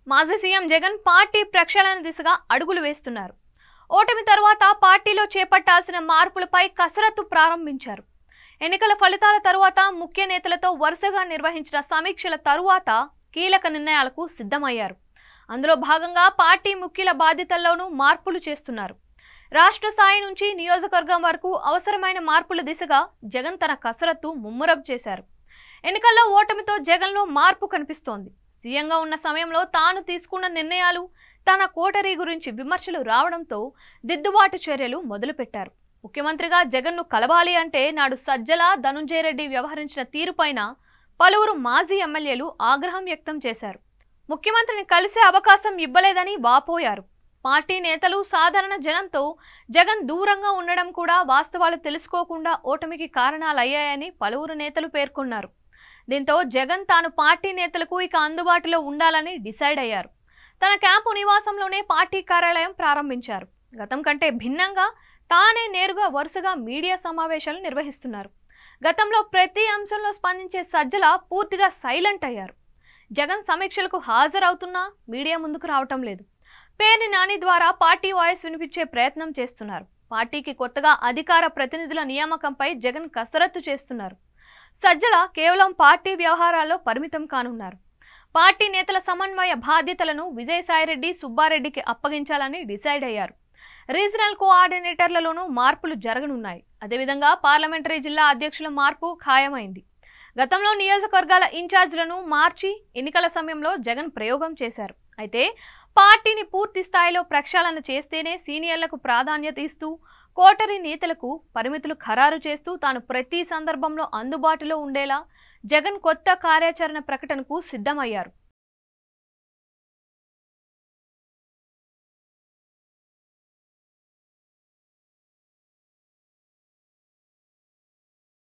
మాజీ CM Jagan party ప్రక్షాళన దిశగా అడుగులు వేస్తున్నారు. ఓటమి తర్వాత పార్టీలో చేపట్టాల్సిన మార్పులపై కసరత్తు ప్రారంభించారు. ఎన్నికల ఫలితాల తరువాత ముఖ్య నేతలతో వరుసగా నిర్వహించిన సమీక్షల తరువాత కీలక నిర్ణయాలకు సిద్ధమయ్యారు. అందులో భాగంగా పార్టీ ముఖ్యుల బాధ్యతల్లోనూ మార్పులు చేస్తున్నారు. రాష్ట్ర స్థాయి నుంచి నియోజకవర్గం వరకు అవసరమైన మార్పుల దిశగా జగన్ తన కసరత్తు ముమ్మరం చేశారు. ఎన్నికల్లో ఓటమితో జగన్లో మార్పు కనిపిస్తోంది. సీఎంగా ఉన్న సమయంలో తాను తీసుకున్న నిర్ణయాలు, తన కోటరీ గురించి విమర్శలు రావడంతో దిద్దుబాటు చర్యలు మొదలుపెట్టారు. ముఖ్యమంత్రిగా జగన్ను కలవాలి అంటే నాడు సజ్జల, ధనుంజయ రెడ్డి వ్యవహరించిన తీరుపైన పలువురు మాజీ ఎమ్మెల్యేలు ఆగ్రహం వ్యక్తం చేశారు. ముఖ్యమంత్రిని కలిసే అవకాశం ఇవ్వలేదని వాపోయారు. పార్టీ నేతలు, సాధారణ జనంతో జగన్ దూరంగా ఉండడం కూడా వాస్తవాలు తెలుసుకోకుండా ఓటమికి కారణాలయ్యాయని పలువురు నేతలు పేర్కొన్నారు. దీంతో జగన్ తాను పార్టీ నేతలకు ఇక అందుబాటులో ఉండాలని డిసైడ్ అయ్యారు. తన క్యాంపు నివాసంలోనే పార్టీ కార్యాలయం ప్రారంభించారు. గతం కంటే భిన్నంగా తానే నేరుగా వరుసగా మీడియా సమావేశాలు నిర్వహిస్తున్నారు. గతంలో ప్రతి అంశంలో స్పందించే సజ్జల పూర్తిగా సైలెంట్ అయ్యారు. జగన్ సమీక్షలకు హాజరవుతున్నా మీడియా ముందుకు రావటం లేదు. పేర్ని నాని ద్వారా పార్టీ వాయిస్ వినిపించే ప్రయత్నం చేస్తున్నారు. పార్టీకి కొత్తగా అధికార ప్రతినిధుల నియామకంపై జగన్ కసరత్తు చేస్తున్నారు. సజ్జల కేవలం పార్టీ వ్యవహారాల్లో పరిమితం కానున్నారు. పార్టీ నేతల సమన్వయ బాధ్యతలను విజయసాయిరెడ్డి, సుబ్బారెడ్డికి అప్పగించాలని డిసైడ్ అయ్యారు. రీజనల్ కోఆర్డినేటర్లలోనూ మార్పులు జరగనున్నాయి. అదేవిధంగా పార్లమెంటరీ జిల్లా అధ్యక్షుల మార్పు ఖాయమైంది. గతంలో నియోజకవర్గాల ఇన్ఛార్జీలను మార్చి ఎన్నికల సమయంలో జగన్ ప్రయోగం చేశారు. అయితే పార్టీని పూర్తి స్థాయిలో ప్రక్షాళన చేస్తేనే సీనియర్లకు ప్రాధాన్యత ఇస్తూ, కోటరీ నేతలకు పరిమితులు ఖరారు చేస్తూ తాను ప్రతి సందర్భంలో అందుబాటులో ఉండేలా జగన్ కొత్త కార్యాచరణ ప్రకటనకు సిద్ధమయ్యారు.